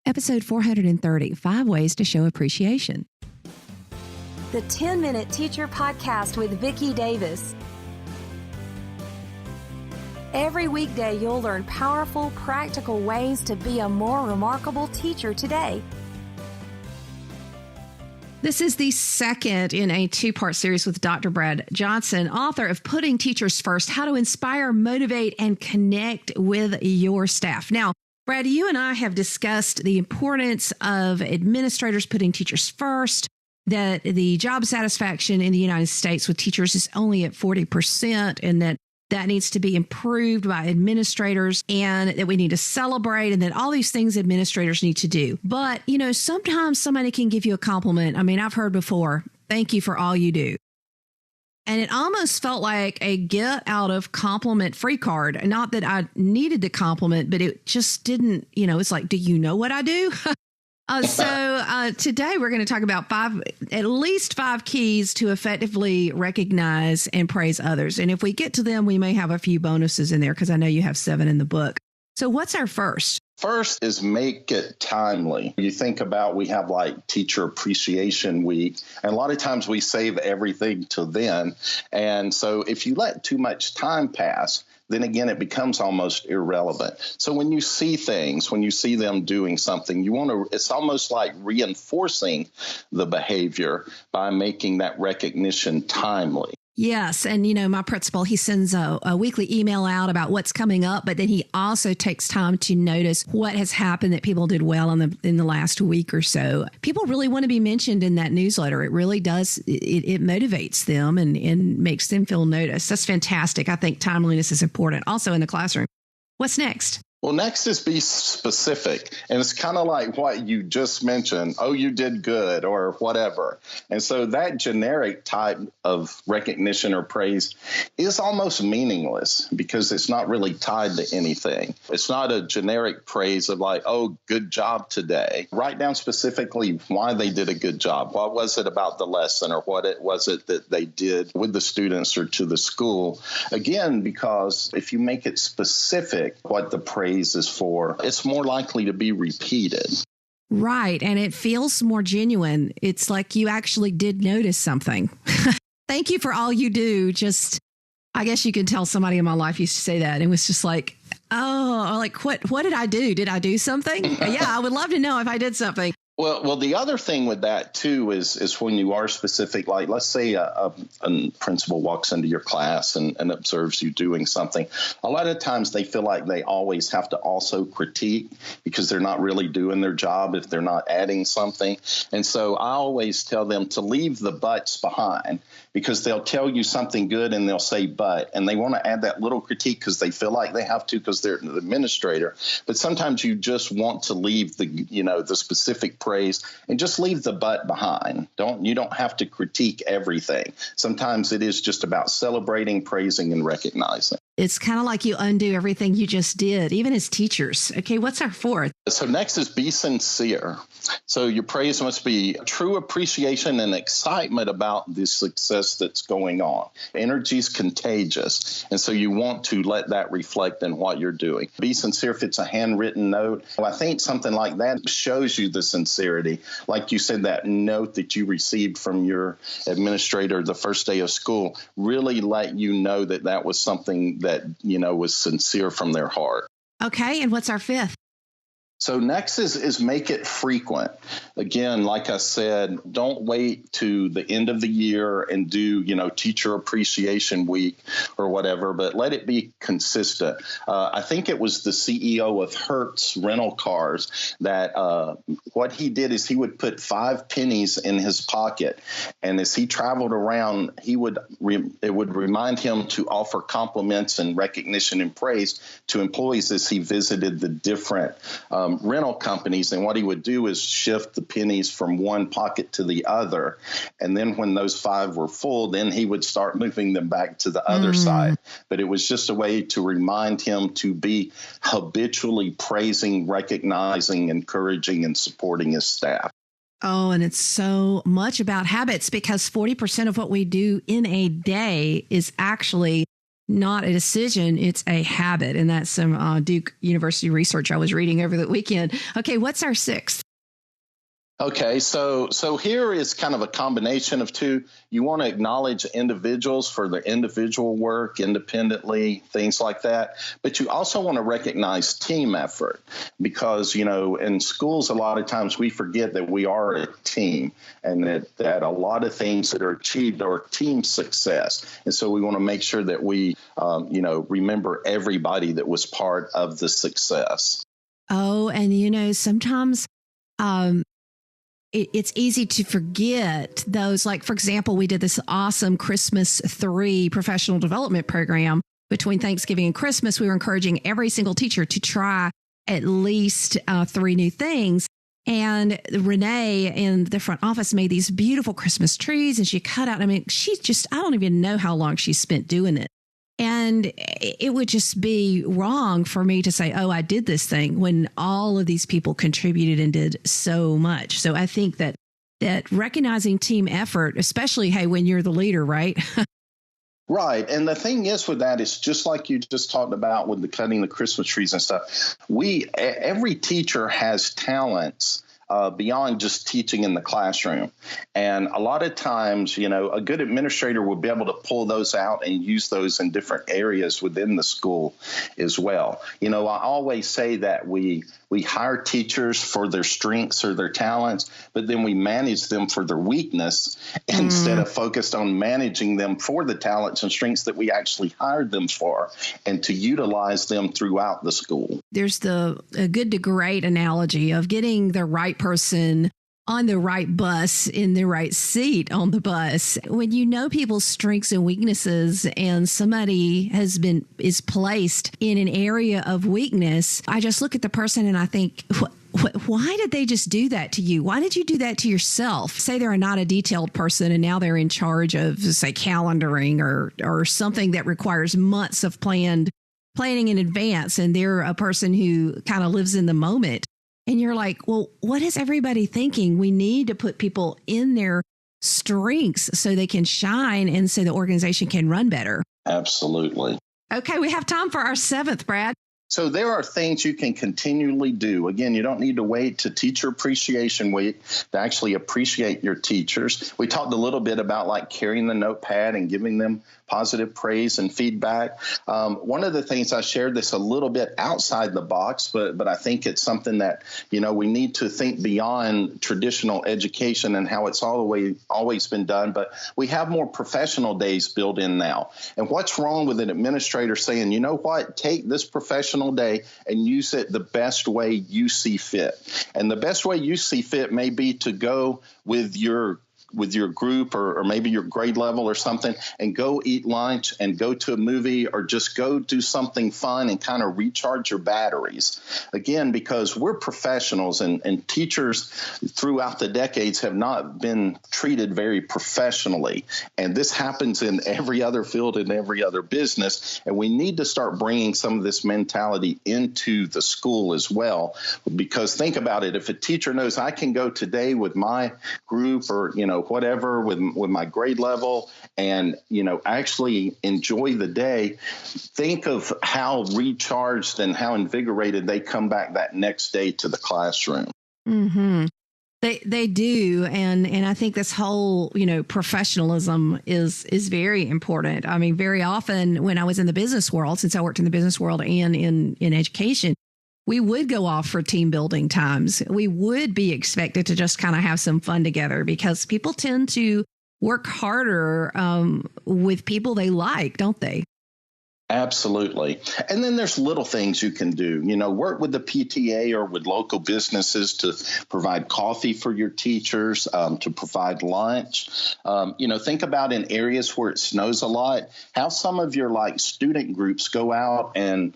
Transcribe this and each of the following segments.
Episode 430, 5 Ways to Show Appreciation. The 10-Minute Teacher Podcast with Vicki Davis. Every weekday, you'll learn powerful, practical ways to be a more remarkable teacher today. This is the second in a two-part series with Dr. Brad Johnson, author of Putting Teachers First, How to Inspire, Motivate, and Connect with Your Staff. Now, Brad, you and I have discussed the importance of administrators putting teachers first, that the job satisfaction in the United States with teachers is only at 40%, and that needs to be improved by administrators, and that we need to celebrate, and that all these things administrators need to do. But, sometimes somebody can give you a compliment. I mean, I've heard before, thank you for all you do. And it almost felt like a get out of compliment free card. Not that I needed the compliment, but it just didn't, it's like, do you know what I do? So today we're going to talk about at least five keys to effectively recognize and praise others. And if we get to them, we may have a few bonuses in there because I know you have 7 in the book. So what's our first? First is make it timely. You think about, we have like Teacher Appreciation Week, and a lot of times we save everything till then. And so if you let too much time pass, then again, it becomes almost irrelevant. So when you see things, when you see them doing something, it's almost like reinforcing the behavior by making that recognition timely. Yes. And, my principal, he sends a weekly email out about what's coming up, but then he also takes time to notice what has happened that people did well in the last week or so. People really want to be mentioned in that newsletter. It really does. It motivates them and makes them feel noticed. That's fantastic. I think timeliness is important also in the classroom. What's next? Well, next is be specific. And it's kind of like what you just mentioned. Oh, you did good or whatever. And so that generic type of recognition or praise is almost meaningless because it's not really tied to anything. It's not a generic praise of like, oh, good job today. Write down specifically why they did a good job. What was it about the lesson, or what was it that they did with the students or to the school? Again, because if you make it specific what the praise is for, it's more likely to be repeated. Right. And it feels more genuine. It's like you actually did notice something. Thank you for all you do. I guess you can tell somebody in my life used to say that. It was just like, oh, like, what did I do? Did I do something? Yeah, I would love to know if I did something. Well, the other thing with that, too, is when you are specific, like let's say a principal walks into your class and observes you doing something. A lot of times they feel like they always have to also critique because they're not really doing their job if they're not adding something. And so I always tell them to leave the buts behind, because they'll tell you something good and they'll say but, and they want to add that little critique because they feel like they have to because they're the administrator. But sometimes you just want to leave the specific praise and just leave the but behind. You don't have to critique everything. Sometimes it is just about celebrating, praising, and recognizing. It's kind of like you undo everything you just did, even as teachers. Okay, what's our fourth? So next is be sincere. So your praise must be true appreciation and excitement about the success that's going on. Energy is contagious, and so you want to let that reflect in what you're doing. Be sincere if it's a handwritten note. Well, I think something like that shows you the sincerity. Like you said, that note that you received from your administrator the first day of school really let you know that was something that, was sincere from their heart. Okay. And what's our fifth? So next is make it frequent. Again, like I said, don't wait to the end of the year and do, Teacher Appreciation Week or whatever, but let it be consistent. I think it was the CEO of Hertz rental cars that what he did is he would put 5 pennies in his pocket. And as he traveled around, it would remind him to offer compliments and recognition and praise to employees as he visited the different rental companies. And what he would do is shift the pennies from one pocket to the other. And then when those 5 were full, then he would start moving them back to the other side. But it was just a way to remind him to be habitually praising, recognizing, encouraging, and supporting his staff. Oh, and it's so much about habits, because 40% of what we do in a day is actually not a decision, it's a habit. And that's some Duke University research I was reading over the weekend. Okay, what's our sixth? Okay, so here is kind of a combination of two. You want to acknowledge individuals for their individual work independently, things like that. But you also want to recognize team effort because, in schools, a lot of times we forget that we are a team and that a lot of things that are achieved are team success. And so we want to make sure that we, remember everybody that was part of the success. Oh, and, sometimes it's easy to forget those. Like, for example, we did this awesome Christmas 3 professional development program between Thanksgiving and Christmas. We were encouraging every single teacher to try at least 3 new things. And Renee in the front office made these beautiful Christmas trees and she cut out. I mean, I don't even know how long she spent doing it. And it would just be wrong for me to say, oh, I did this thing when all of these people contributed and did so much. So I think that recognizing team effort, especially, hey, when you're the leader, right? Right. And the thing is with that is just like you just talked about with the cutting the Christmas trees and stuff. Every teacher has talents beyond just teaching in the classroom. And a lot of times, a good administrator will be able to pull those out and use those in different areas within the school as well. I always say that we hire teachers for their strengths or their talents, but then we manage them for their weakness instead of focused on managing them for the talents and strengths that we actually hired them for and to utilize them throughout the school. There's a good to great analogy of getting the right person on the right bus in the right seat on the bus. When you know people's strengths and weaknesses and somebody is placed in an area of weakness, I just look at the person and I think, why did they just do that to you? Why did you do that to yourself? Say they're not a detailed person and now they're in charge of, say, calendaring or something that requires months of planning in advance, and they're a person who kind of lives in the moment. And you're like, well, what is everybody thinking? We need to put people in their strengths so they can shine and so the organization can run better. Absolutely. Okay, we have time for our 7th, Brad. So there are things you can continually do. Again, you don't need to wait to Teacher Appreciation Week to actually appreciate your teachers. We talked a little bit about like carrying the notepad and giving them positive praise and feedback. One of the things I shared this a little bit outside the box, but I think it's something that, we need to think beyond traditional education and how it's always been done. But we have more professional days built in now. And what's wrong with an administrator saying, you know what, take this professional day and use it the best way you see fit. And the best way you see fit may be to go with your group or maybe your grade level or something and go eat lunch and go to a movie or just go do something fun and kind of recharge your batteries. Again, because we're professionals and teachers throughout the decades have not been treated very professionally. And this happens in every other field and every other business. And we need to start bringing some of this mentality into the school as well. Because think about it, if a teacher knows I can go today with my group or, whatever with my grade level and, actually enjoy the day, think of how recharged and how invigorated they come back that next day to the classroom. Mm-hmm. They do. And I think this whole, professionalism is very important. I mean, very often when I was in the business world, since I worked in the business world and in education, we would go off for team building times. We would be expected to just kind of have some fun together because people tend to work harder with people they like, don't they? Absolutely. And then there's little things you can do, work with the PTA or with local businesses to provide coffee for your teachers, to provide lunch. Think about in areas where it snows a lot, how some of your student groups go out and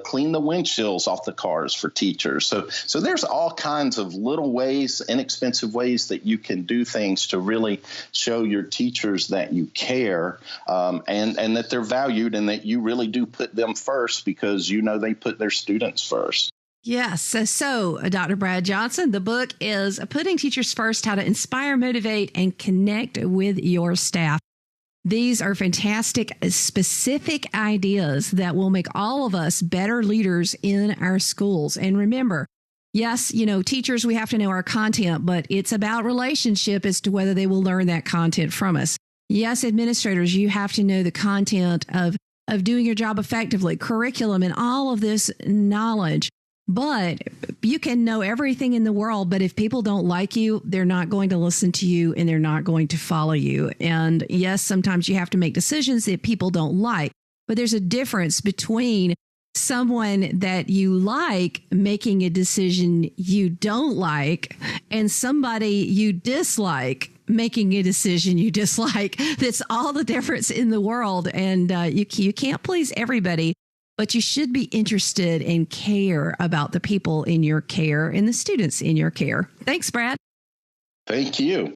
clean the windshields off the cars for teachers. So there's all kinds of little ways, inexpensive ways that you can do things to really show your teachers that you care and that they're valued and that you really do put them first because they put their students first. Yes. So, Dr. Brad Johnson, the book is Putting Teachers First, How to Inspire, Motivate, and Connect with Your Staff. These are fantastic, specific ideas that will make all of us better leaders in our schools. And remember, yes, teachers, we have to know our content, but it's about relationship as to whether they will learn that content from us. Yes, administrators, you have to know the content of doing your job effectively, curriculum, and all of this knowledge. But you can know everything in the world, but if people don't like you, they're not going to listen to you and they're not going to follow you. And yes, sometimes you have to make decisions that people don't like, but there's a difference between someone that you like making a decision you don't like and somebody you dislike making a decision you dislike. That's all the difference in the world. And you can't please everybody. But you should be interested and care about the people in your care and the students in your care. Thanks, Brad. Thank you.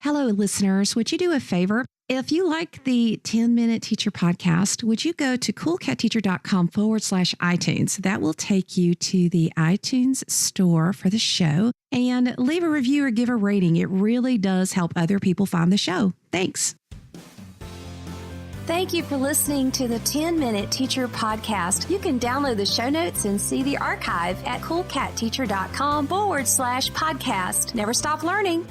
Hello, listeners. Would you do a favor? If you like the 10-Minute Teacher podcast, would you go to coolcatteacher.com/iTunes? That will take you to the iTunes store for the show and leave a review or give a rating. It really does help other people find the show. Thanks. Thank you for listening to the 10-Minute Teacher podcast. You can download the show notes and see the archive at coolcatteacher.com/podcast. Never stop learning.